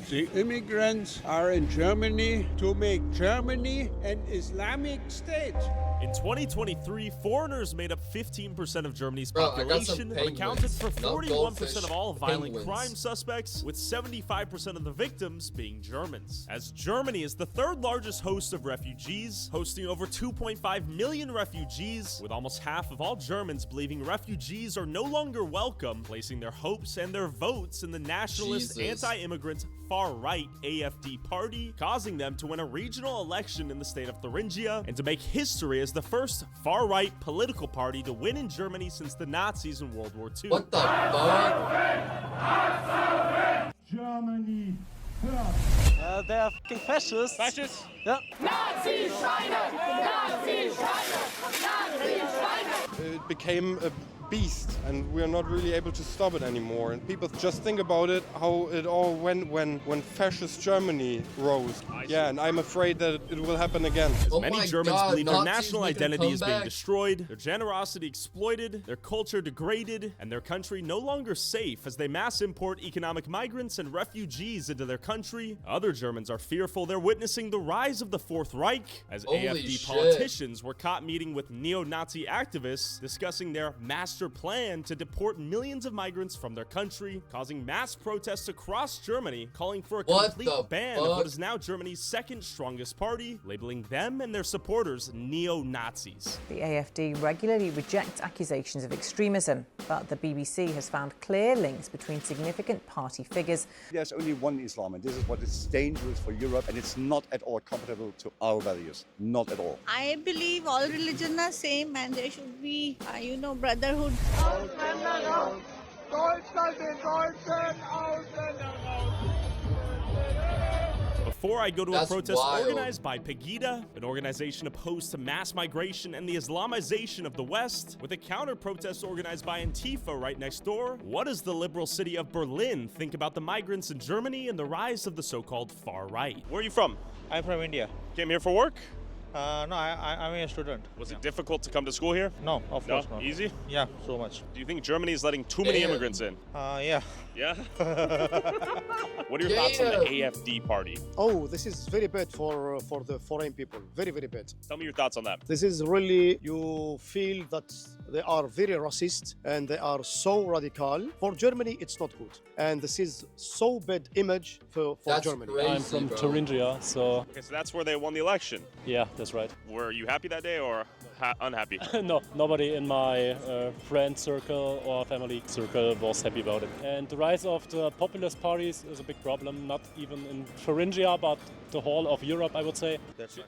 The immigrants are in Germany to make Germany an Islamic state. In 2023, foreigners made up 15% of Germany's Bro, I got some population, but accounted for penguins, not 41% goldfish, of all violent penguins. crime suspects, with 75% of the victims being Germans. As Germany is the third largest host of refugees, hosting over 2.5 million refugees, with almost half of all Germans believing refugees are no longer welcome, placing their hopes and their votes in the nationalist, anti-immigrant, far-right AFD party, causing them to win a regional election in the state of Thuringia, and to make history as the first far-right political party to win in Germany since the Nazis in World War II. What the fuck? Germany. They are fucking fascists. Fascists? Yeah. Nazi-Schweine! Nazi-Schweine! Nazi-Schweine! It became a beast, and we are not really able to stop it anymore. And people just think about it, how it all went when fascist Germany rose. Yeah, and I'm afraid that it will happen again. Oh Many my Germans God, believe their Nazis national making a identity is being comeback. destroyed, their generosity exploited, their culture degraded, and their country no longer safe as they mass import economic migrants and refugees into their country. Other Germans are fearful they're witnessing the rise of the Fourth Reich, as Holy AFD shit. politicians were caught meeting with neo-Nazi activists discussing their master plan to deport millions of migrants from their country, causing mass protests across Germany, calling for a What complete the ban of fuck? what is now Germany's second strongest party, labeling them and their supporters neo-Nazis. The AFD regularly rejects accusations of extremism, but the BBC has found clear links between significant party figures. There's only one Islam, and this is what is dangerous for Europe, and it's not at all compatible to our values. Not at all. I believe all religions are same and there should be, brotherhood. Before I go to That's a protest wild. organized by Pegida, an organization opposed to mass migration and the Islamization of the West, with a counter-protest organized by Antifa right next door, what does the liberal city of Berlin think about the migrants in Germany and the rise of the so-called far-right? Where are you from? I'm from India. Came here for work? No, I'm a student. Was it difficult to come to school here? No, of course not. Easy? Yeah, so much. Do you think Germany is letting too many Damn. immigrants in? Yeah. Yeah? What are your thoughts on the AFD party? Oh, this is very bad for the foreign people. Very, very bad. Tell me your thoughts on that. This is really, you feel that they are very racist and they are so radical. For Germany, it's not good. And this is so bad image for That's Germany. crazy, I'm from bro. Thuringia, so Okay, so that's where they won the election. yeah, that's right. Were you happy that day or unhappy? No, nobody in my friend circle or family circle was happy about it. And the rise of the populist parties is a big problem, not even in Thuringia, but the whole of Europe, I would say.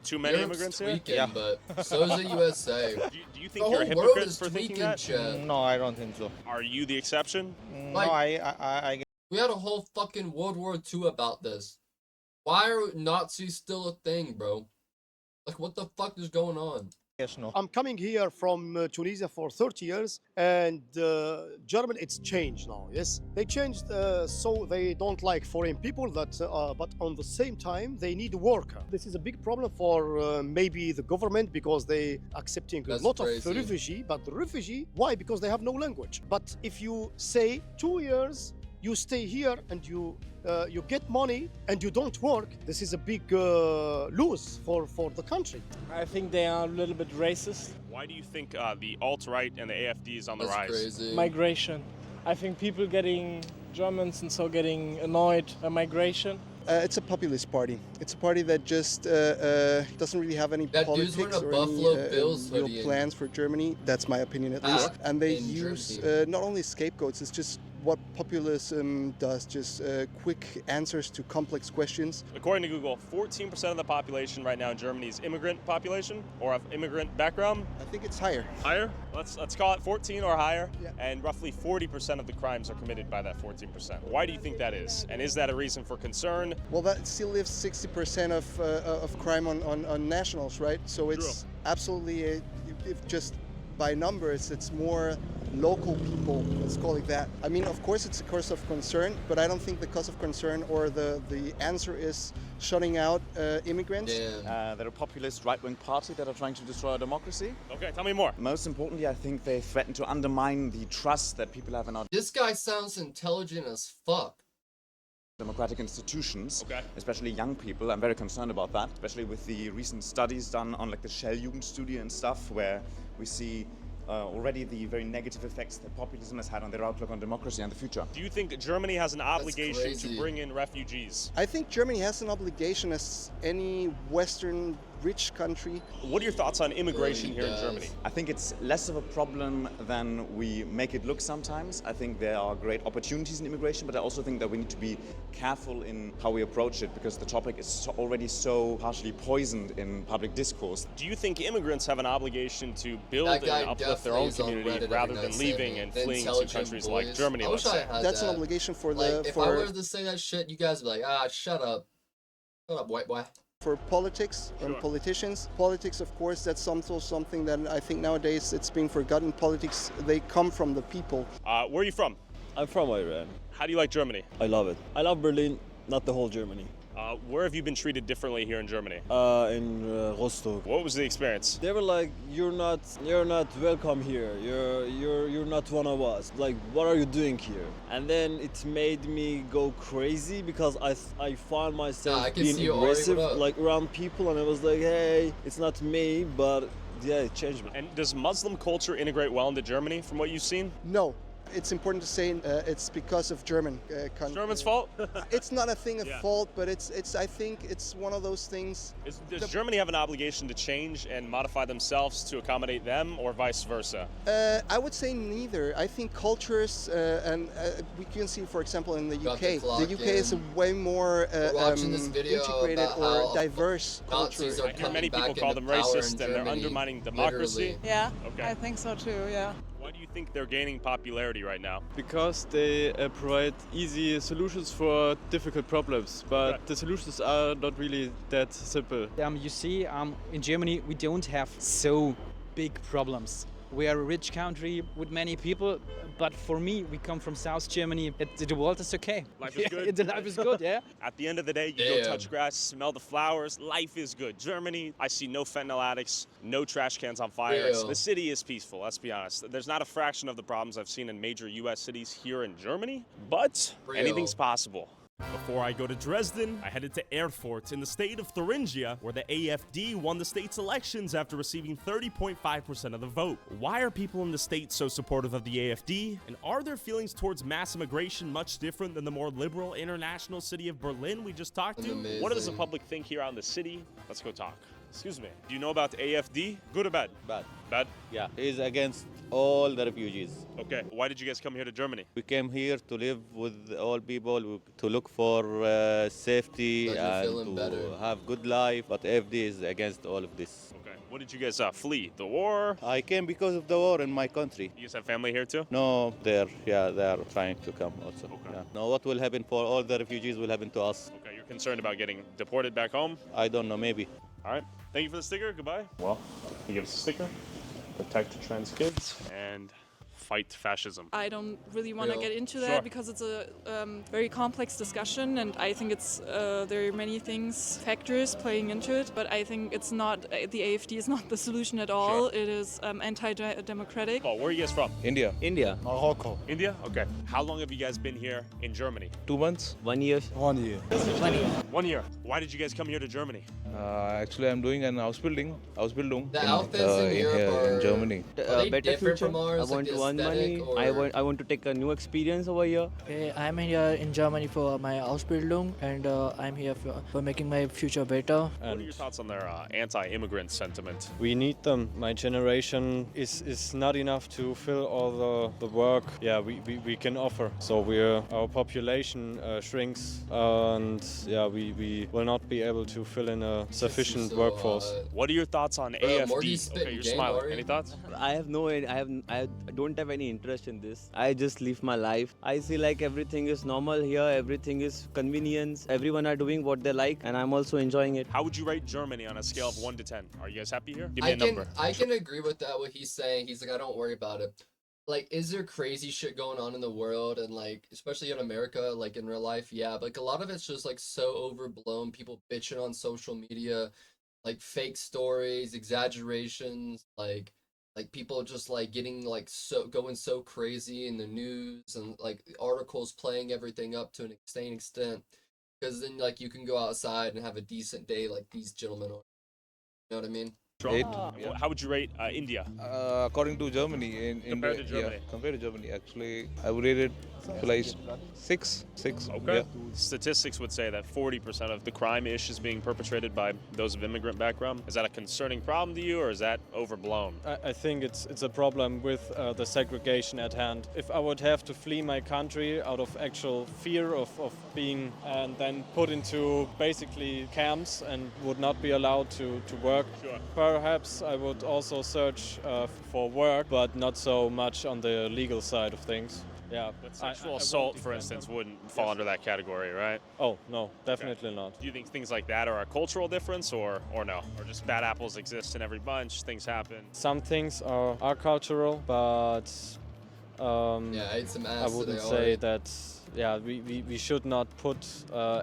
Too many Europe's immigrants here? tweaking, but so is the USA. Do you think The you're a whole world hypocrite is for thinking tweaking, that? Chad. No, I don't think so. Are you the exception? Like- no, I We had a whole fucking World War II about this. Why are Nazis still a thing, bro? Like, what the fuck is going on? guess no. I'm coming here from Tunisia for 30 years, and Germany, it's changed now, yes? They changed so they don't like foreign people, that, but on the same time, they need a worker. This is a big problem for maybe the government, because they accepting That's a lot crazy. of refugee, but the refugee, why? Because they have no language. But if you say 2 years, you stay here and you get money and you don't work, this is a big lose for the country. I think they are a little bit racist. Why do you think the alt-right and the AFD is on the That's rise? crazy. Migration. I think people getting Germans and so getting annoyed by migration. It's a populist party. It's a party that just doesn't really have any That dude's wearing politics a or Buffalo any Bills real hoodie plans for Germany. That's my opinion at least. And they in use Germany. not only scapegoats, it's just what populism does, just quick answers to complex questions. According to Google, 14% of the population right now in Germany is immigrant population or of immigrant background. I think it's higher. Higher? Let's call it 14 or higher. Yeah. And roughly 40% of the crimes are committed by that 14%. Why do you think that is? And is that a reason for concern? Well, that still leaves 60% of crime on nationals, right? So it's absolutely, if just by numbers, it's more local people, let's call it that. I mean, of course, it's a cause of concern, but I don't think the cause of concern or the answer is shutting out immigrants. They're a populist right-wing party that are trying to destroy our democracy. Okay, tell me more. Most importantly, I think they threaten to undermine the trust that people have in our... This guy sounds intelligent as fuck. democratic institutions, Okay. especially young people. I'm very concerned about that, especially with the recent studies done on like the Shell-Jugendstudie and stuff, where we see already the very negative effects that populism has had on their outlook on democracy and the future. Do you think Germany has an obligation to crazy. bring in refugees? I think Germany has an obligation as any Western rich country. What are your thoughts on immigration here in does. Germany? I think it's less of a problem than we make it look sometimes. I think there are great opportunities in immigration, but I also think that we need to be careful in how we approach it because the topic is already so partially poisoned in public discourse. Do you think immigrants have an obligation to build That guy and uplift their own definitely is on community Reddit rather every than night leaving saying and the fleeing to intelligent countries like boys. Germany, I let's wish I say? had That's that. an obligation for Like, if I were to say that shit, you guys would be like, ah, shut up. Shut up, white boy. for politics and politicians. Politics, of course, that's also something that I think nowadays it's being forgotten. Politics, they come from the people. Where are you from? I'm from Iran. How do you like Germany? I love it. I love Berlin, not the whole Germany. Where have you been treated differently here in Germany? In Rostock. What was the experience? They were like, you're not welcome here. You're not one of us. Like, what are you doing here? And then it made me go crazy because I found myself I can being see you, Ori, aggressive, what up? like around people, and I was like, hey, it's not me, but yeah, it changed me. And does Muslim culture integrate well into Germany from what you've seen? No. It's important to say it's because of German country. German's fault? It's not a thing of Yeah. fault, but it's I think it's one of those things. Does Germany have an obligation to change and modify themselves to accommodate them, or vice versa? I would say neither. I think cultures, and we can see, for example, in the Got UK. the clock The UK is a in. way more We're watching this video integrated about or how diverse Nazis culture. are I hear coming many people back call into them power racist in and they're Germany, undermining democracy. literally. Yeah, Okay. I think so too, yeah. Why do you think they're gaining popularity right now? Because they provide easy solutions for difficult problems, but the solutions are not really that simple. You see, in Germany we don't have so big problems. We are a rich country with many people, but for me, we come from South Germany. The world is okay. Life is Yeah, good? the life is good, yeah. At the end of the day, you go touch grass, smell the flowers, life is good. Germany, I see no fentanyl addicts, no trash cans on fire. Real. The city is peaceful, let's be honest. There's not a fraction of the problems I've seen in major US cities here in Germany, but Real. anything's possible. Before I go to Dresden, I headed to Erfurt in the state of Thuringia, where the AfD won the state's elections after receiving 30.5% of the vote. Why are people in the state so supportive of the AfD? And are their feelings towards mass immigration much different than the more liberal international city of Berlin we just talked to? What does the public think here out in the city? Let's go talk. Excuse me. Do you know about the AfD? Good or bad? Bad. Bad? Yeah, he's against all the refugees. Okay. Why did you guys come here to Germany? We came here to live with all people, to look for safety But you're and feeling to better. have good life. But AfD is against all of this. Okay. What did you guys flee? The war? I came because of the war in my country. You guys have family here too? No, they are trying to come also. Yeah. Now, what will happen for all the refugees will happen to us. Okay, you're concerned about getting deported back home? I don't know, maybe. All right. Thank you for the sticker. Goodbye. Well, he gives us a sticker. Protect trans kids and fight fascism. I don't really want to Real. get into Sure. that because it's a very complex discussion, and I think it's there are many things, factors playing into it. But I think it's not the AfD is not the solution at all. It is anti-democratic. Oh, where are you guys from? India. India. Morocco. India? Okay. How long have you guys been here in Germany? 2 months. 1 year. 1 year. 1 year. Why did you guys come here to Germany? Actually, I'm doing an Ausbildung The outfits in Europe are in Germany. Are they Better different future. from ours? I like want the to earn money. aesthetic, or I want to take a new experience over here. Okay, I'm here in Germany for my Ausbildung, and I'm here for making my future better. What are your thoughts on their anti-immigrant sentiment? We need them. My generation is not enough to fill all the work we can offer. So our population shrinks, and we will not be able to fill in a sufficient workforce. What are your thoughts on Morty's AfD? spitting Okay, you're game, smiling. Ori. Any thoughts? I don't have any interest in this. I just live my life. I see like everything is normal here. Everything is convenience. Everyone are doing what they like, and I'm also enjoying it. How would you rate Germany on a scale of 1 to 10? Are you guys happy here? Give me I a number. can agree with that. What he's saying, he's like, I don't worry about it. Like, is there crazy shit going on in the world, and like, especially in America, like in real life? Yeah, but like a lot of it's just like so overblown. People bitching on social media, like fake stories, exaggerations. Like Like people just like getting like going so crazy in the news and like articles playing everything up to an insane extent. Because then like you can go outside and have a decent day like these gentlemen are. You know what I mean? How would you rate India? According to Germany, in Compared to Germany. Yeah, compared to Germany, actually, I would rate it like 6. Okay. Yeah. Statistics would say that 40% of the crime-ish is being perpetrated by those of immigrant background. Is that a concerning problem to you, or is that overblown? I think it's a problem with the segregation at hand. If I would have to flee my country out of actual fear of being and then put into basically camps and would not be allowed to work, Sure. perhaps I would also search for work, but not so much on the legal side of things. Yeah, But sexual assault, for instance, wouldn't fall under that category, right? Oh, no, definitely not. Do you think things like that are a cultural difference, or no? Or just bad apples exist in every bunch, things happen? Some things are cultural, but Yeah, I ate some I ass wouldn't today, say alright. that. Yeah, we should not put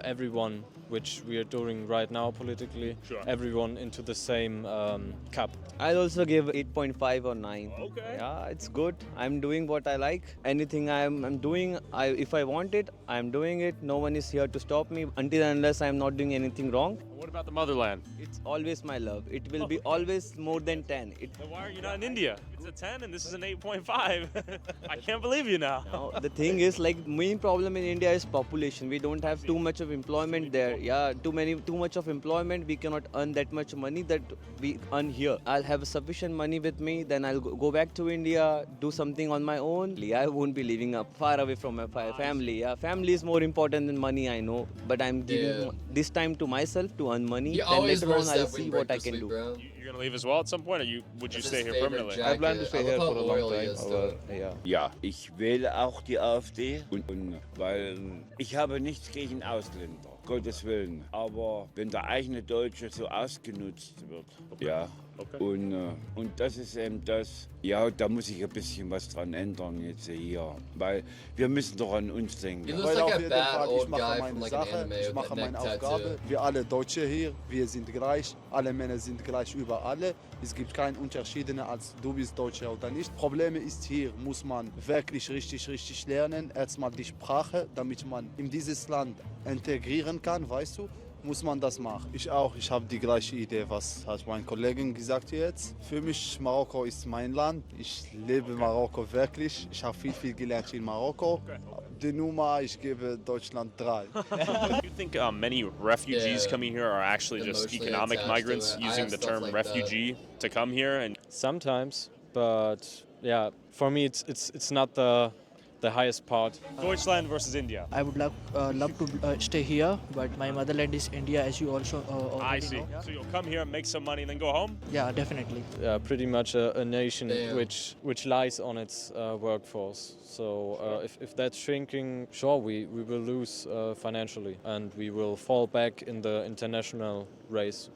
everyone, which we are doing right now politically, Sure. everyone into the same cup. I'll also give 8.5 or 9. Okay. Yeah, it's good. I'm doing what I like. Anything I'm doing, if I want it, I'm doing it. No one is here to stop me until and unless I'm not doing anything wrong. What about the motherland? It's always my love. It will be always more than 10. Then why are you not in India? It's a 10 and this is an 8.5. I can't believe you now. Now, the thing is, like, main problem in India is population. We don't have too much of employment there. Yeah, too much of employment. We cannot earn that much money that we earn here. I'll have sufficient money with me, then I'll go back to India, do something on my own. I won't be living up far away from my family. Yeah, family is more important than money, I know. But I'm giving this time to myself to earn money. He Then always later on, wears I'll that see windbreaker what I can sleep, do. bro. You're gonna leave as well at some point, or would you That's stay his here favorite permanently? jacket. I plan to stay I here love for how a long loyal he time. is to Aber, it. ja. Ja, ich wähle auch die AfD, weil ich habe nichts gegen Ausländer, Gottes Willen. Aber wenn der eigene Deutsche so ausgenutzt wird, ja, und das ist eben das, ja, da muss ich ein bisschen was dran ändern jetzt hier, weil wir müssen doch an uns denken. He looks Weil like auf a jeden bad Fall, old ich mache guy meine from like an Sache, anime ich with mache that neck meine tattoo. Aufgabe. Wir alle Deutsche hier, wir sind gleich, alle Männer sind gleich über alle. Es gibt keinen Unterschied, als du bist Deutscher oder nicht. Probleme ist hier, muss man wirklich richtig lernen. Erstmal die Sprache, damit man in dieses Land integrieren kann, weißt du? Muss man das machen. Ich auch, ich habe die gleiche Idee, was hat mein Kollege gesagt jetzt. Für mich, Marokko ist mein Land. Ich lebe Marokko wirklich. Ich habe viel gelernt in Marokko. Die Nummer, ich gebe Deutschland 3. Do you think many refugees Yeah. coming here are actually just Emotionally economic attached to migrants it. I using have the stuff term like that. refugee to come here? And Sometimes, but yeah, for me it's not the highest part. Deutschland versus India. I would love to stay here, but my motherland is India, as you also I already see. know. So you'll come here, make some money, and then go home? Yeah, definitely. Yeah, pretty much a nation Damn. which lies on its workforce. So if that's shrinking, sure, we will lose financially and we will fall back in the international race.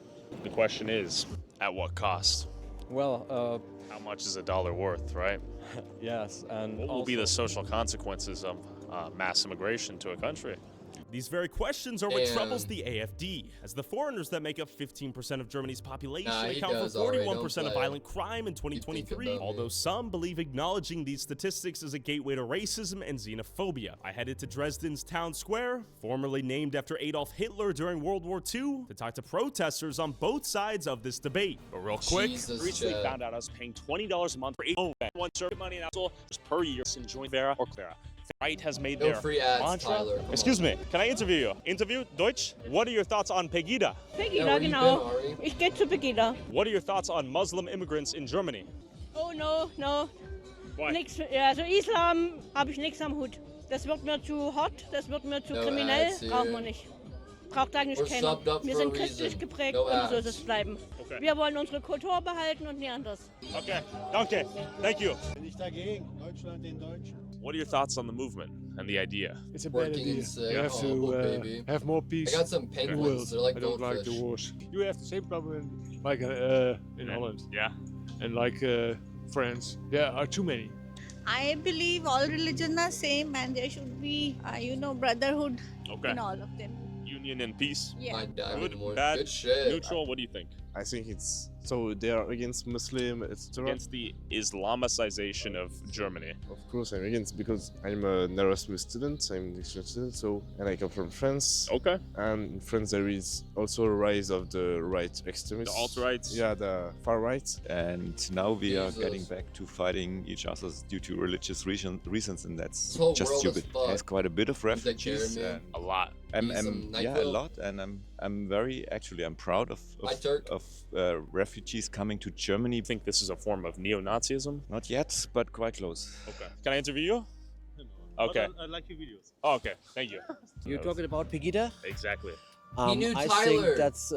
The question is, at what cost? Well, How much is a dollar worth, right? yes, and What will be the social consequences of mass immigration to a country? These very questions are what Damn. troubles the AfD, as the foreigners that make up 15% of Germany's population Nah, he account does for already, 41% don't of play. violent crime in 2023, about although some believe acknowledging these statistics is a gateway to racism and xenophobia. I headed to Dresden's town square, formerly named after Adolf Hitler during World War II, to talk to protesters on both sides of this debate. But real quick, Jesus, recently Chad. found out I was paying $20 a month for one service money and also just per year in joint Vera or Clara. Right has made No their free ads, mantra. Tyler, come Excuse on. me, can I interview you? Interview Deutsch? What are your thoughts on Pegida? Pegida, where you genau. been, Ari? Ich gehe zu Pegida. What are your thoughts on Muslim immigrants in Germany? Oh no. Why? Nix, also Islam habe ich nichts am Hut. Das wird mir zu hot, das wird mir zu No kriminell, ads here. braucht man nicht. Braucht eigentlich We're keiner. subbed up Wir for a sind christlich reason. geprägt No und so ads. soll es bleiben. Okay. Wir wollen unsere Kultur behalten und nie anders. Okay, danke. Thank you. Bin ich dagegen, Deutschland in Deutsch. What are your thoughts on the movement and the idea? It's a bad Working idea. in sick. You have Oh, to baby. have more peace. I got some in the penguins. world. They're like I don't like the goldfish. wars. You have the same problem like in Holland Yeah. and like France. There are too many. I believe all religions are same and there should be, brotherhood Okay. in all of them. Union and peace. Yeah. I die Good, with more. bad, Good shit. neutral. What do you think? I think it's So they are against Muslim, etc. Against the Islamicization of Germany. Of course, I'm against because I'm an Erasmus student. I'm an exchange student, and I come from France. Okay. And in France, there is also a rise of the right extremists. The alt-right. Yeah, the far right. And now we are Jesus. getting back to fighting each other due to religious reasons, and that's This whole just world is stupid. fucked. There's quite a bit of Does that refugees. scare me? And A lot. Need some yeah, a NyQuil? lot, and I'm very actually I'm proud of Hi, Turk. refugees coming to Germany. You think this is a form of neo-Nazism? Not yet, but quite close. Okay. Can I interview you? Okay. I like your videos. Oh, okay. Thank you. You're talking about Pegida? Exactly. He knew I Tyler. think that's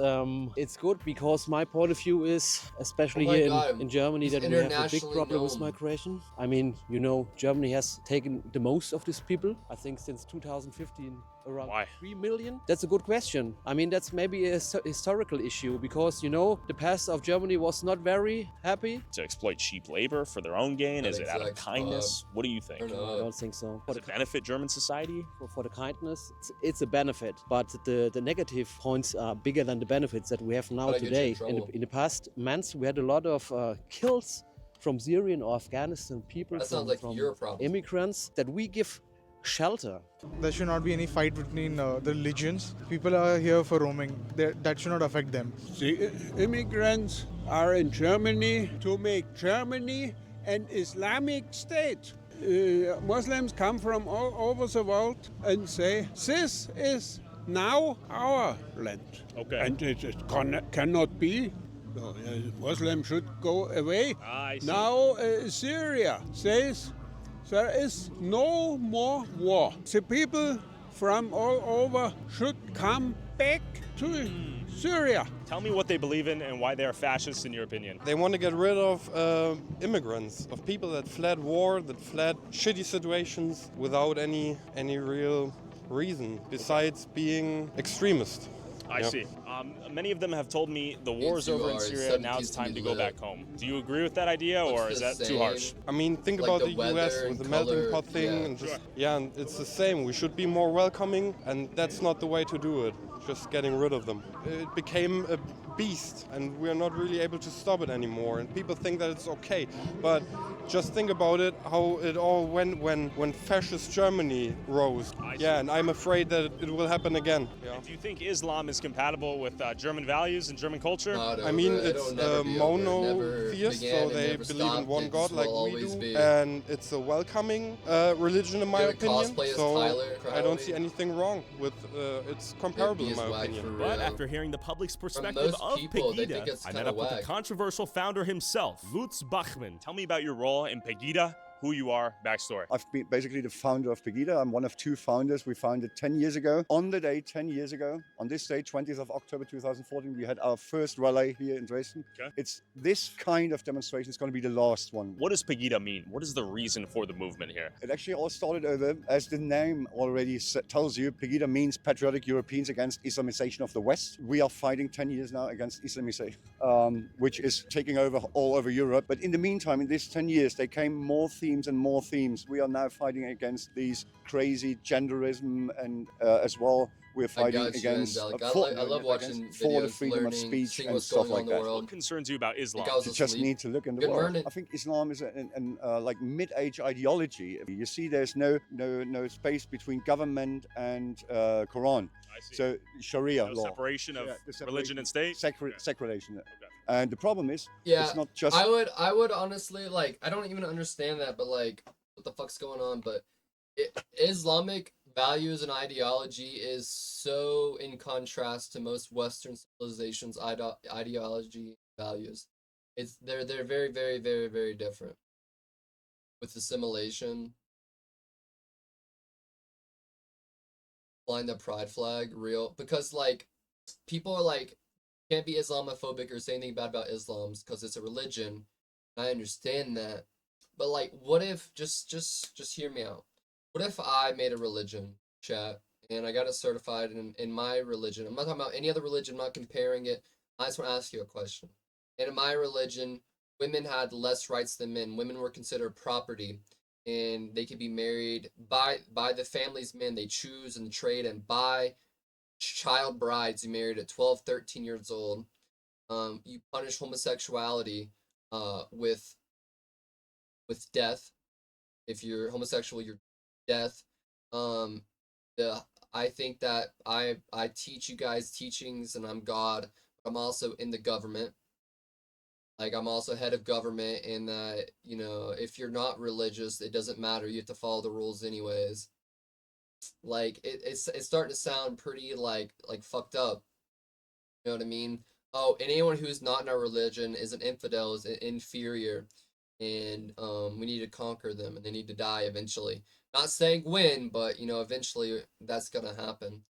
it's good because my point of view is, especially Oh my here God, in Germany, he's that we have a big internationally problem with known. migration. I mean, you know, Germany has taken the most of these people. I think since 2015, around Why? 3 million. That's a good question. I mean, that's maybe a historical issue because, you know, the past of Germany was not very happy. To exploit cheap labor for their own gain? Is it out of exact kindness? What do you think? I don't know. I don't think so. Does it benefit German society? For the kindness, it's a benefit, but the negative points are bigger than the benefits that we have now Gotta get you in today. trouble. In the past months, we had a lot of kills from Syrian or Afghanistan people, That sounds like your problem. immigrants, that we give shelter. There should not be any fight between the religions. People are here for roaming. That should not affect them. The immigrants are in Germany to make Germany an Islamic state. Muslims come from all over the world and say, this is now our land. Okay. And it cannot be. No, Muslims should go away. I see. Now Syria says there is no more war. The people from all over should come back to Syria. Tell me what they believe in and why they are fascists, in your opinion. They want to get rid of immigrants, of people that fled war, that fled shitty situations without any real reason besides being extremist. I Yep. see. Many of them have told me the war is you over in are, Syria, now 70s it's to time be to go lit. back home. Do you agree with that idea, or Looks is the that too same. harsh? I mean, think Like about the the US weather with the and melting color, pot thing, yeah. and just and it's the same. We should be more welcoming, and that's not the way to do it. Just getting rid of them. It became a beast, and we're not really able to stop it anymore. And people think that it's okay, but just think about it, how it all went when fascist Germany rose. Yeah, and I'm afraid that it will happen again. Yeah. Do you think Islam is compatible with German values and German culture? I mean, it's monotheist, so they believe in one God like we do, and it's a welcoming religion in my Gonna opinion. cosplay as So Tyler I don't see anything wrong with it's comparable in my opinion. But after hearing the public's perspective most of people, they Pegida, think it's I met kinda up with the whack. controversial founder himself, Lutz Bachmann. Tell me about your role in Pegida, who you are, backstory. I've been basically the founder of Pegida. I'm one of two founders. We founded 10 years ago. On the day, 10 years ago, on this day, 20th of October 2014, we had our first rally here in Dresden. Okay. It's this kind of demonstration is going to be the last one. What does Pegida mean? What is the reason for the movement here? It actually all started over, as the name already tells you, Pegida means Patriotic Europeans Against Islamization of the West. We are fighting 10 years now against Islamization, which is taking over all over Europe. But in the meantime, in these 10 years, there came more themes and more themes. We are now fighting against these crazy genderism, and as well, we're fighting got you, against Angelic. for- I love watching for the videos, freedom of learning, speech seeing and what's stuff going on like in the that. world. What concerns you about Islam? I was You just asleep. need to look in the Good world. morning. I think Islam is an like mid-age ideology. You see, there's no space between government and Quran. I see. So Sharia No law. separation of Yeah, the religion and state? Seculation. And the problem is, Yeah, it's not just. I would honestly like. I don't even understand that, but like, what the fuck's going on? But Islamic values and ideology is so in contrast to most Western civilizations' ideology values. They're very very very very different. With assimilation, flying the pride flag, real because like people are like can't be Islamophobic or say anything bad about Islam because it's a religion. I understand that, but like, what if just hear me out? What if I made a religion, chat, and I got it certified in my religion? I'm not talking about any other religion. I'm not comparing it. I just want to ask you a question. And in my religion, women had less rights than men. Women were considered property, and they could be married by the family's men. They choose and trade and buy child brides who married at 12, 13 years old. you punish homosexuality with death. If you're homosexual, you're death. Um, the I think that I teach you guys teachings, and I'm God. But I'm also in the government. Like I'm also head of government, and that if you're not religious, it doesn't matter. You have to follow the rules anyways. Like it's starting to sound pretty like fucked up. You know what I mean? Oh, and anyone who's not in our religion is an infidel, is inferior, and we need to conquer them, and they need to die eventually. Not saying when, but eventually that's gonna happen.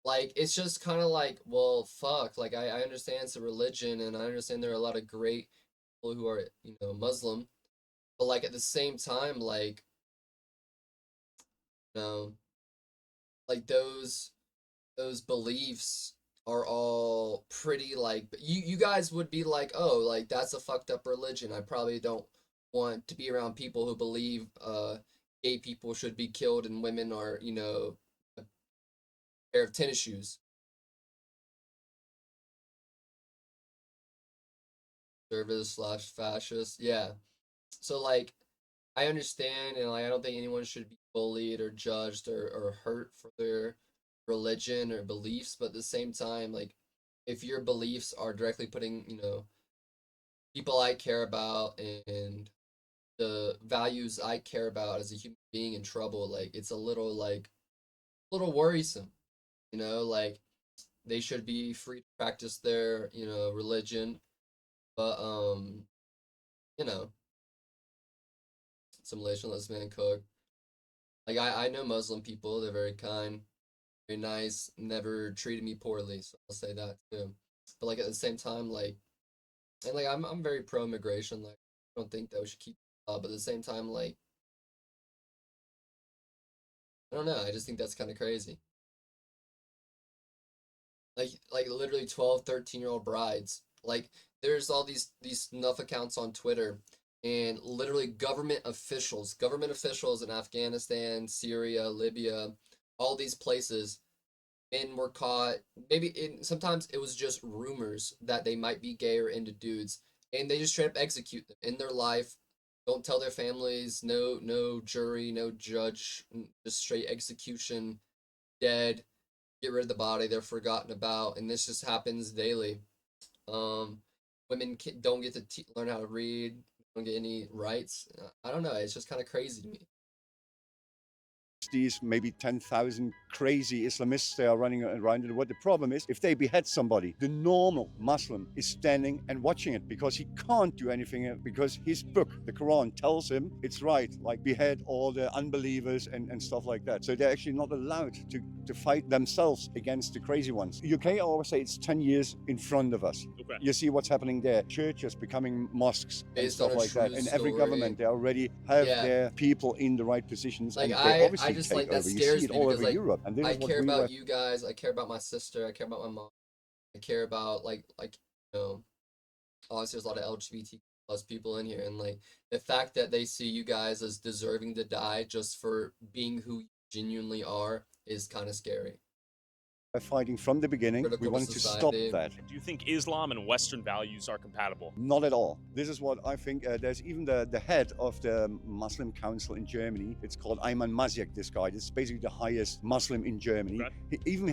Like it's just kind of like, well, fuck. Like I understand it's a religion, and I understand there are a lot of great people who are Muslim, but like at the same time, like you know, like those beliefs are all pretty like you guys would be like, oh, like that's a fucked up religion. I probably don't want to be around people who believe gay people should be killed and women are a pair of tennis shoes. Conservative slash fascist, yeah. So like I understand, and like I don't think anyone should be bullied or judged or hurt for their religion or beliefs, but at the same time, like if your beliefs are directly putting, people I care about and the values I care about as a human being in trouble, like it's a little worrisome, like they should be free to practice their, religion, but you know, assimilation, lesbian, cook. Like I know Muslim people, they're very kind, very nice, never treated me poorly, so I'll say that too. But like at the same time, like and like I'm very pro immigration, like I don't think that we should keep but at the same time, like I don't know, I just think that's kind of crazy. Like literally 12, 13-year-old brides. Like there's all these snuff accounts on Twitter and literally government officials in Afghanistan, Syria, Libya, all these places, men were caught. Sometimes it was just rumors that they might be gay or into dudes, and they just straight up execute them in their life. Don't tell their families. No jury, no judge. Just straight execution. Dead. Get rid of the body. They're forgotten about, and this just happens daily. Um, women don't get to learn how to read. Don't get any rights. I don't know. It's just kind of crazy to me. These maybe 10,000 crazy Islamists they are running around in the world. The problem is if they behead somebody, the normal Muslim is standing and watching it because he can't do anything because his book, the Quran, tells him it's right, like behead all the unbelievers and stuff like that. So they're actually not allowed to fight themselves against the crazy ones. UK, I always say it's 10 years in front of us. Okay. You see what's happening there. Churches becoming mosques and Based stuff on a like that. true And every story. government, they already have Yeah. their people in the right positions. Like and they obviously just take like that over. You scares see it me all because over like Europe. And this I is what care we about were you guys. I care about my sister. I care about my mom. I care about obviously there's a lot of LGBT plus people in here, and like the fact that they see you guys as deserving to die just for being who you genuinely are is kind of scary. fighting from the beginning. We Critical to wanted to stop society. that. Do you think Islam and Western values are compatible? Not at all. This is what I think. There's even the head of the Muslim Council in Germany. It's called Ayman Maziak, this guy. It's basically the highest Muslim in Germany. Okay. Even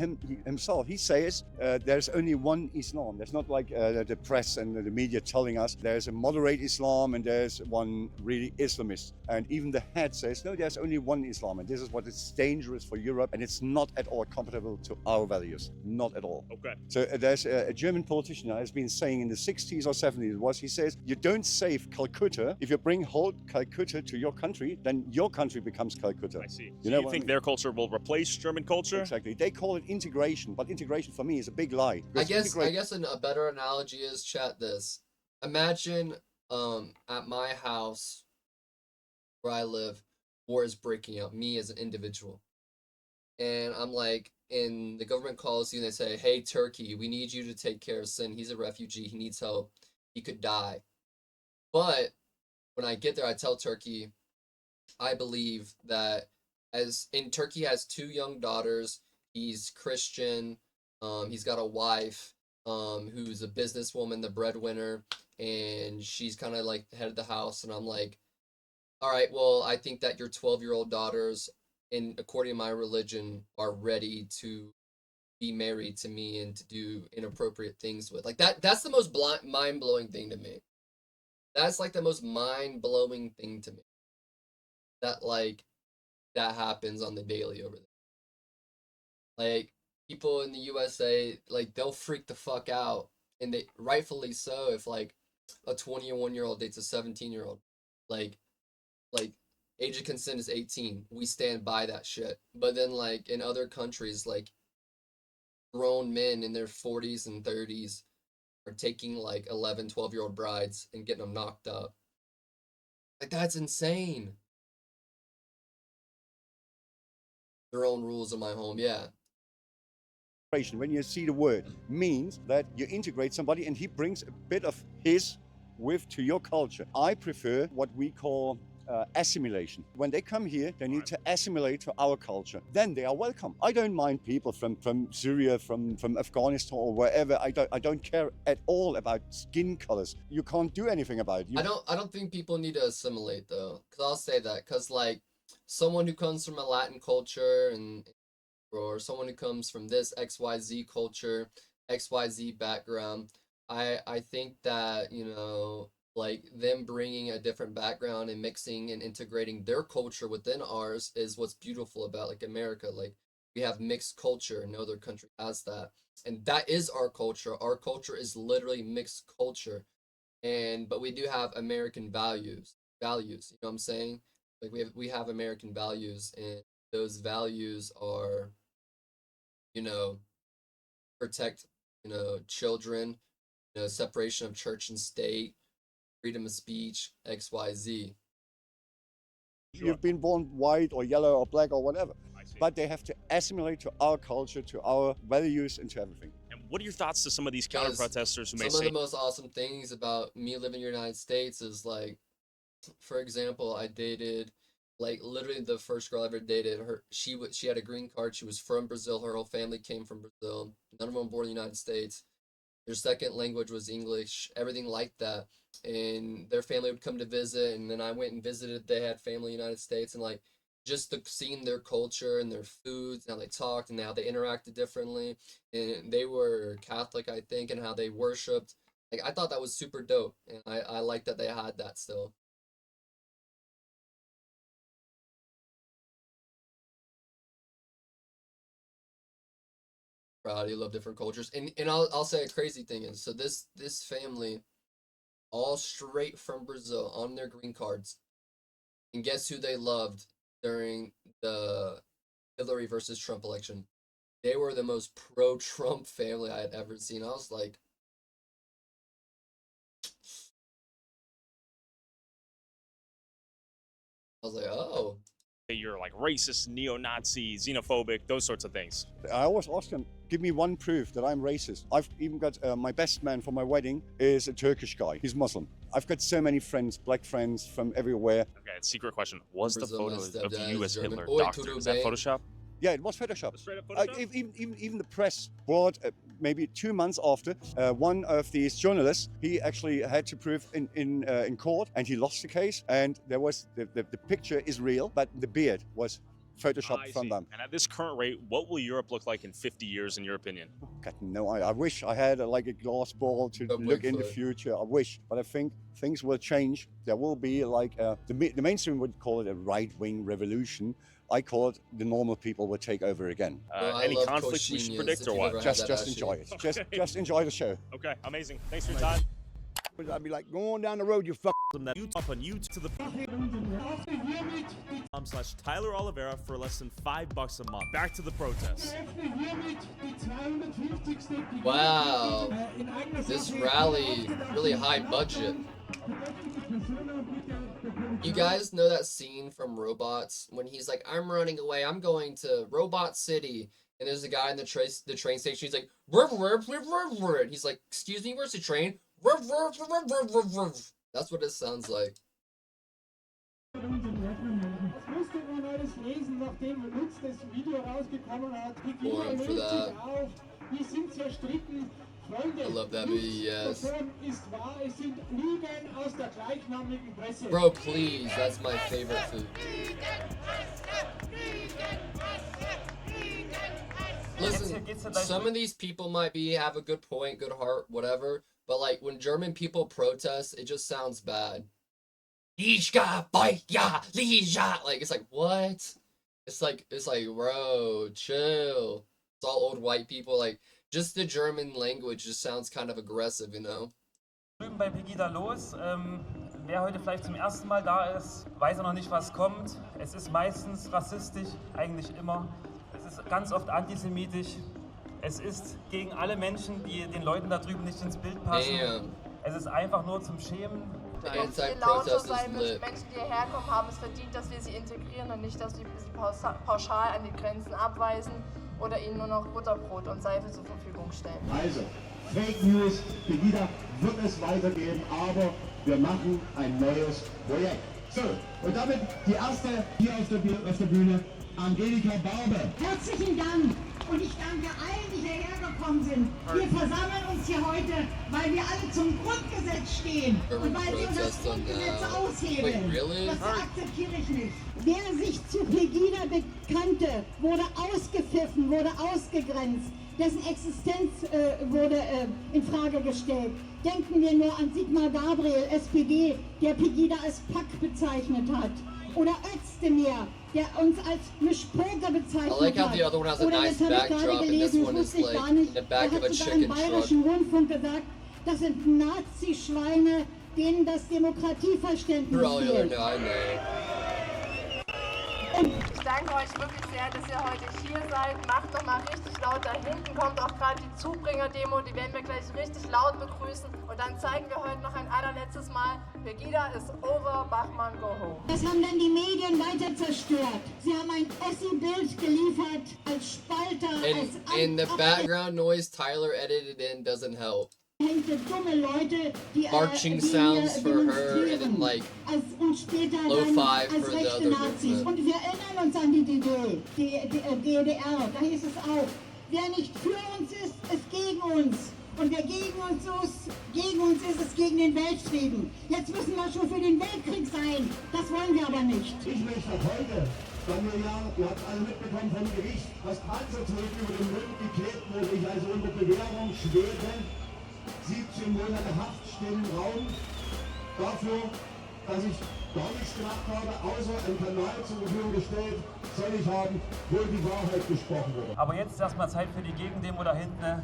himself, he says there's only one Islam. There's not like the press and the media telling us there's a moderate Islam and there's one really Islamist. And even the head says, no, there's only one Islam. And this is what is dangerous for Europe. And it's not at all compatible to our values. Not at all. Okay. So there's a German politician who has been saying in the 60s or 70s, he says, you don't save Calcutta. If you bring whole Calcutta to your country, then your country becomes Calcutta. I see. You So know you what I think mean? their culture will replace German culture? Exactly. They call it integration, but integration for me is a big lie. I Because guess a better analogy is chat this. Imagine at my house where I live, war is breaking out, me as an individual. And I'm like, and the government calls you and they say, hey, Turkey, we need you to take care of Sin. He's a refugee. He needs help. He could die. But when I get there, I tell Turkey, I believe that Turkey has two young daughters. He's Christian. He's got a wife. who's a businesswoman, the breadwinner, and she's kind of like the head of the house. And I'm like, all right, well, I think that your 12-year-old daughters, in according to my religion, are ready to be married to me and to do inappropriate things with. Like that's the most mind-blowing thing to me. That's like the most mind-blowing thing to me. That like that happens on the daily over there. Like people in the USA, like they'll freak the fuck out, and they rightfully so if like a 21-year-old dates a 17-year-old. Like like age of consent is 18. We stand by that shit. But then like in other countries, like grown men in their 40s and 30s are taking like 11, 12-year-old brides and getting them knocked up. Like that's insane. Their own rules in my home, yeah. When you see the word, means that you integrate somebody and he brings a bit of his with to your culture. I prefer what we call assimilation. When they come here, they need to assimilate to our culture. Then they are welcome. I don't mind people from Syria, from Afghanistan or wherever. I don't care at all about skin colors. You can't do anything about it. I don't think people need to assimilate though, because I'll say that because like someone who comes from a Latin culture and or someone who comes from this XYZ culture, XYZ background, I think that, you know, like them bringing a different background and mixing and integrating their culture within ours is what's beautiful about like America. Like we have mixed culture, no other country has that. And that is our culture. Our culture is literally mixed culture. And but we do have American values. Values, you know what I'm saying? Like we have American values, and those values are, you know, protect, you know, children, you know, separation of church and state, freedom of speech, XYZ. You've been born white or yellow or black or whatever, but they have to assimilate to our culture, to our values, and to everything. And what are your thoughts to some of these counter protesters who may Some say of the most awesome things about me living in the United States is like, for example, I dated like literally the first girl I ever dated. She had a green card. She was from Brazil. Her whole family came from Brazil. None of them were born in the United States. Their second language was English. Everything like that. And their family would come to visit, and then I went and visited. They had family in the United States, and like just seeing their culture and their foods, and how they talked and how they interacted differently. And they were Catholic, I think, and how they worshipped. Like I thought that was super dope, and I like that they had that still. Proud you love different cultures, and I'll say a crazy thing is so this family, all straight from Brazil on their green cards, and guess who they loved during the Hillary versus Trump election? They were the most pro-Trump family I had ever seen. I was like, oh. you're like racist, neo-Nazi, xenophobic, those sorts of things? I always ask them, give me one proof that I'm racist. I've even got my best man for my wedding is a Turkish guy. He's Muslim. I've got so many friends, black friends from everywhere. Okay, secret question. Was the photo of you as German. Hitler Oi, doctored? Is that Photoshop? Yeah, it was Photoshop. Straight up Photoshop? Even the press brought, maybe 2 months after, one of these journalists, he actually had to prove in court, and he lost the case. And there was the picture is real, but the beard was Photoshopped from them. And at this current rate, what will Europe look like in 50 years, in your opinion? God, no, I wish I had like a glass ball to look in the future. I wish, but I think things will change. There will be like the mainstream would call it a right-wing revolution. I call it the normal people will take over again. Any conflicts we should predict or what? Just enjoy it. Just enjoy the show. Okay, amazing. Thanks for your time. I'd be like, go on down the road, you fuck. Up on YouTube to the /Tyler Oliveira for less than $5 a month. Back to the protests. Wow, this rally really high budget. You guys know that scene from Robots when he's like, I'm running away, I'm going to Robot City, and there's a guy in the train station, he's like, and he's like, excuse me, where's the train? That's what it sounds like. Forum for that. I love that movie, yes. Bro, please, that's my favorite food. Listen, some of these people might have a good point, good heart, whatever, but like when German people protest, it just sounds bad. Like it's like what? It's like bro, chill. It's all old white people, like just the German language just sounds kind of aggressive, you know? Drüben bei Pegida los. Wer heute vielleicht zum ersten Mal da ist, weiß noch nicht, was kommt. Es ist meistens rassistisch, eigentlich immer. Es ist ganz oft antisemitisch. Es ist gegen alle Menschen, die den Leuten da drüben nicht ins Bild passen. Damn. Es ist einfach nur zum Schämen. Viel lauter sein Menschen, die hierher kommen, haben es verdient, dass wir sie integrieren und nicht, dass wir sie pauschal an die Grenzen abweisen oder ihnen nur noch Butterbrot und Seife zur Verfügung stellen. Also, Fake News, Pegida wird es weitergeben, aber wir machen ein neues Projekt. So, und damit die erste hier auf der Bühne, Angelika Barbe. Herzlichen Dank und ich danke allen, die hierher gekommen sind. Wir versammeln uns hier heute, weil wir alle zum Grundgesetz stehen und weil wir das Grundgesetz aushebeln. Das akzeptiere ich nicht. Wer sich zu Pegida bekannte, wurde ausgepfiffen, wurde ausgegrenzt. Dessen Existenz wurde in Frage gestellt. Denken wir nur an Sigmar Gabriel, SPD, der Pegida als Pack bezeichnet hat. Oder Özdemir, der uns als Mischpoker bezeichnet hat. I like how the other one has a nice backdrop and this one is like in the back of a chicken truck. Bayerischen Rundfunk gesagt, das sind Nazi-Schweine, denen das Demokratieverständnis fehlt. Ich danke euch wirklich sehr, dass ihr heute hier seid. Macht noch mal richtig laut. Da hinten kommt auch gerade die Zubringer-Demo. Die werden wir gleich richtig laut begrüßen. Und dann zeigen wir heute noch ein allerletztes Mal, Pegida is over, Bachmann go home. Das haben dann die Medien weiter zerstört. Sie haben ein Ossi-Bild geliefert als Spalter, als in the background noise Tyler edited in doesn't help. Marching sounds for her and then like lo-fi for the other movement. Und wir erinnern uns an die DDR, da hieß es auch, wer nicht für uns ist, ist gegen uns. Und wer gegen uns ist, ist gegen den Weltfrieden. Jetzt müssen wir schon für den Weltkrieg sein. Das wollen wir aber nicht. Ich möchte heute, ihr habt alle mitbekommen vom Gericht, das Panzertape über den Mund geklebt wurde, ich also unter Bewährung schwere. 17 Monate Haft stehen im Raum dafür, dass ich gar nichts gemacht habe, außer einen Kanal zur Verfügung gestellt, soll ich haben, wo die Wahrheit gesprochen wurde. Aber jetzt ist erstmal Zeit für die Gegendemo da hinten.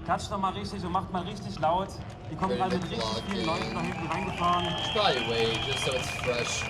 Klatscht doch mal richtig und macht mal richtig laut. Die kommen gerade mit richtig vielen Leuten da hinten reingefahren. Probably wait, just so it's fresh.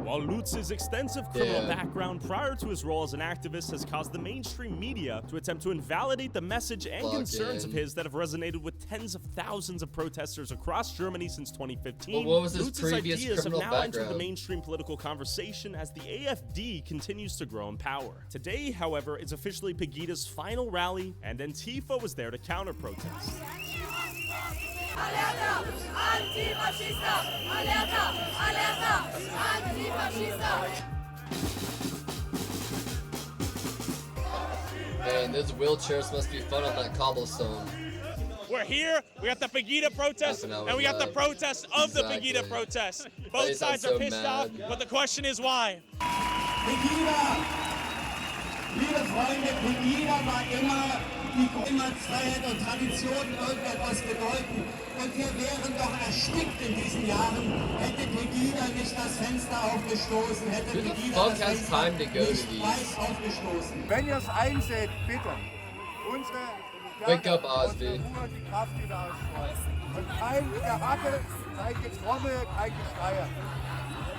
While Lutz's extensive criminal background prior to his role as an activist has caused the mainstream media to attempt to invalidate the message and concerns of his that have resonated with tens of thousands of protesters across Germany since 2015, what was his Lutz's previous ideas have criminal now entered the background? mainstream political conversation as the AfD continues to grow in power. Today, however, is officially Pegida's final rally, and Antifa was there to counter-protest. Alerta! Antifascista! Alerta! Alerta! Antifascista! Man, those wheelchairs must be fun on that cobblestone. We're here, we got the Pegida protest, and we got the protest of the Pegida protest. Both sides are pissed off, but the question is why? Pegida! Liebe Freunde, Pegida war immer die Freiheit und Tradition irgendetwas bedeuten. Und wir wären doch erstickt in diesen Jahren, hätte Pegida nicht das Fenster aufgestoßen, hätte Pegida das Fenster nicht weit aufgestoßen. Wenn ihr es einseht, bitte, Wake up, Osby. die Kraft wieder ausstreuen. Und kein Gehacke, kein Getrommel, kein Geschreie.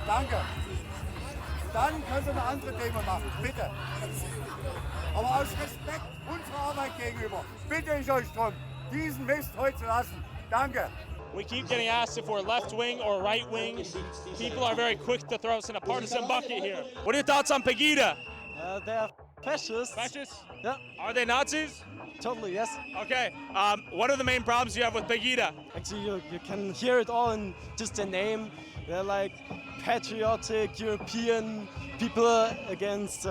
Danke. Dann könnt ihr eine andere Demo machen, bitte. Aber aus Respekt unserer Arbeit gegenüber bitte ich euch darum, diesen Mist heute zu lassen. Danke. We keep getting asked if we're left wing or right wing. People are very quick to throw us in a partisan bucket here. What are your thoughts on Pegida? They're fascists. Fascists? Yeah. Are they Nazis? Totally, yes. Okay. What are the main problems you have with Pegida? Actually, you can hear it all in just their name. They're like patriotic European people against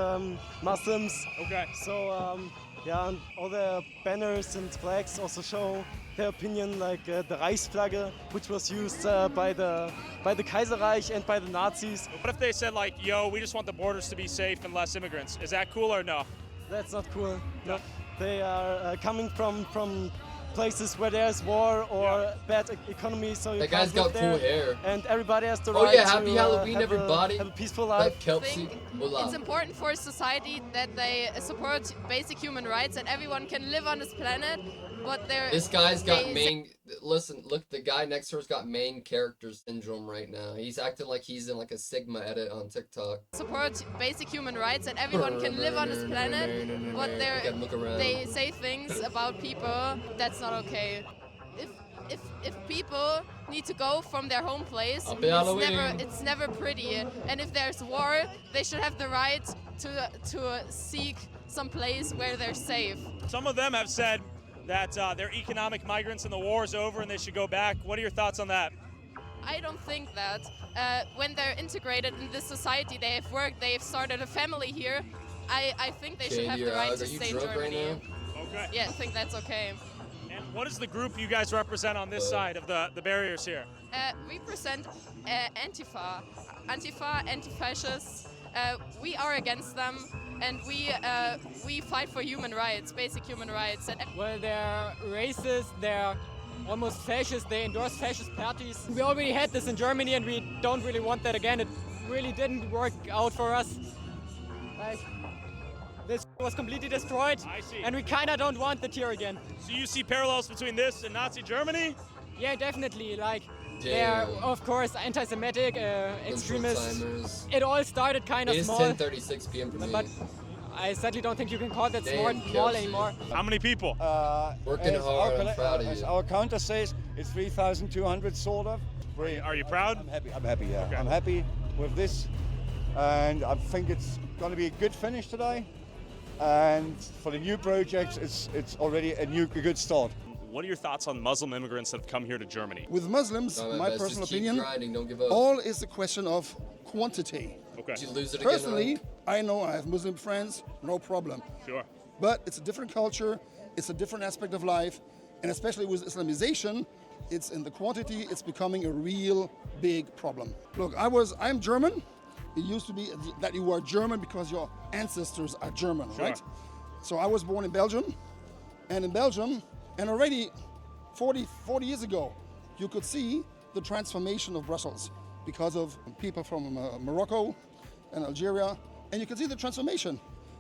Muslims. Okay. So yeah, and all the banners and flags also show their opinion, like the Reichsflagge, which was used by the Kaiserreich and by the Nazis. What if they said like, yo, we just want the borders to be safe and less immigrants? Is that cool or no? That's not cool. No. They are coming from places where there's war or bad economy, so you That can't guy's got live cool there. hair. And everybody has the Oh right yeah, happy to Halloween, have everybody. have a peaceful life. It's important for society that they support basic human rights and everyone can live on this planet, but This guy's got main. Listen, look, the guy next to her's got main character syndrome right now. He's acting like he's in like a Sigma edit on TikTok. support basic human rights and everyone can live on this planet, but they say things about people that's not okay. If people need to go from their home place, it's never pretty. And if there's war, they should have the right to seek some place where they're safe. Some of them have said that they're economic migrants and the war is over and they should go back. What are your thoughts on that? I don't think that. When they're integrated in this society, they have worked, they've started a family here, I think they should have the right to stay in Germany. Okay. Yeah, I think that's okay. And what is the group you guys represent on this side of the barriers here? We present Antifa, anti-fascists. We are against them, and we fight for human rights, basic human rights. Well, they're racist, they're almost fascist, they endorse fascist parties. We already had this in Germany and we don't really want that again. It really didn't work out for us. Like, this was completely destroyed, I see. And we kinda don't want it here again. So you see parallels between this and Nazi Germany? Yeah, definitely. Like, they're of course anti-Semitic, extremists. It all started kind of small. It is 10:36 p.m. for me. But I sadly don't think you can call that small anymore. How many people? Working hard, I'm proud of as you. our counter says, it's 3,200 sort of. Are you proud? I'm happy, yeah. Okay. I'm happy with this. And I think it's going to be a good finish today. And for the new projects, it's already a good start. What are your thoughts on Muslim immigrants that have come here to Germany? With Muslims, my personal opinion, all is a question of quantity. Okay. Did you lose it again? Personally, I know I have Muslim friends, no problem. Sure. But it's a different culture, it's a different aspect of life, and especially with Islamization, it's in the quantity, it's becoming a real big problem. Look, I'm German. It used to be that you were German because your ancestors are German, right? So I was born in Belgium, and in Belgium, and already 40 years ago, you could see the transformation of Brussels because of people from Morocco and Algeria, and you can see the transformation.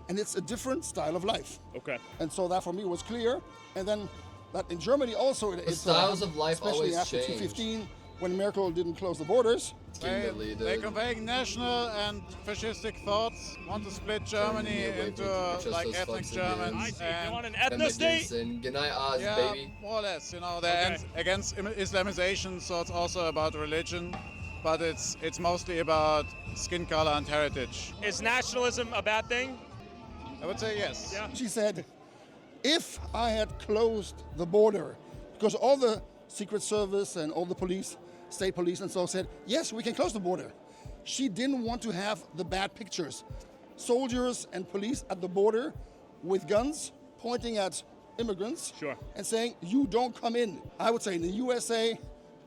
And it's a different style of life. Okay. And so that for me was clear. And then that in Germany also, it's styles of life especially always after change. 2015, when Merkel didn't close the borders. They conveying national and fascistic thoughts, want to split Germany into like ethnic Germans. They want an ethno state? Yeah, baby. more or less. You know, they're against Islamization, so it's also about religion, but it's mostly about skin color and heritage. Is nationalism a bad thing? I would say yes. Yeah. She said, if I had closed the border, because all the Secret Service and all the police, state police and so said, yes, we can close the border. She didn't want to have the bad pictures. Soldiers and police at the border with guns pointing at immigrants and saying, you don't come in. I would say in the USA,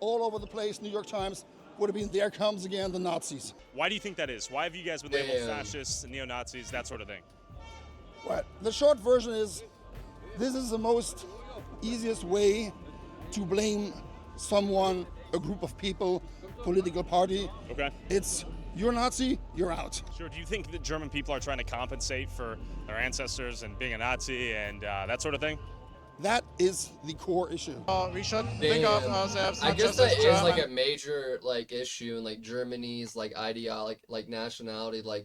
all over the place, New York Times, would have been, there comes again the Nazis. Why do you think that is? Why have you guys been labeled fascists, neo-Nazis, that sort of thing? Well, the short version is, this is the most easiest way to blame someone, a group of people, political party. Okay. It's, you're Nazi, you're out. Sure. Do you think that German people are trying to compensate for their ancestors and being a Nazi and that sort of thing? That is the core issue. We should think of ourselves I not guess just as that is German. like a major issue in like Germany's ideology, like nationality. Do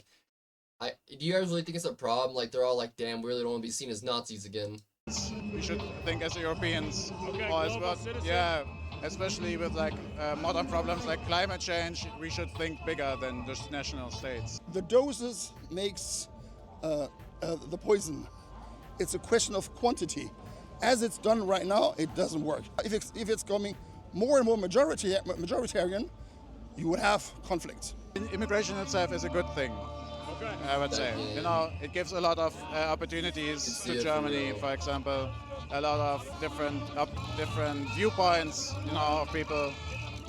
you guys really think it's a problem? Like they're all like, damn, we really don't want to be seen as Nazis again. We should think as Europeans. Okay, or as global citizens. yeah, especially with modern problems like climate change, we should think bigger than just national states. The doses makes the poison. It's a question of quantity. As it's done right now, it doesn't work. If it's coming more and more majoritarian, you would have conflicts. Immigration itself is a good thing. Okay. I would say. You know, it gives a lot of opportunities to Germany, for example. A lot of different viewpoints, you know, of people.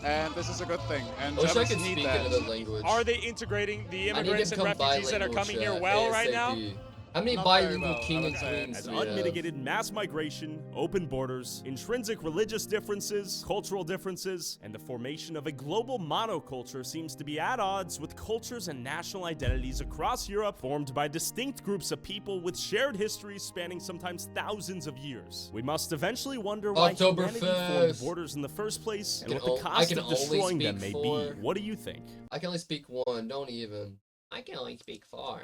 And this is a good thing. And I wish I Germans could need speak that. another language. Are they integrating the I need to immigrants and become refugees that are bilingual, coming here chat, well right now? ASAP. How many Not very bilingual well, king I and would say. queens As do we have? unmitigated mass migration, open borders, intrinsic religious differences, cultural differences, and the formation of a global monoculture seems to be at odds with cultures and national identities across Europe formed by distinct groups of people with shared histories spanning sometimes thousands of years. We must eventually wonder why humanity formed borders in the first place and what the cost of destroying them may be. What do you think? I can only speak one, don't even. I can only speak 4.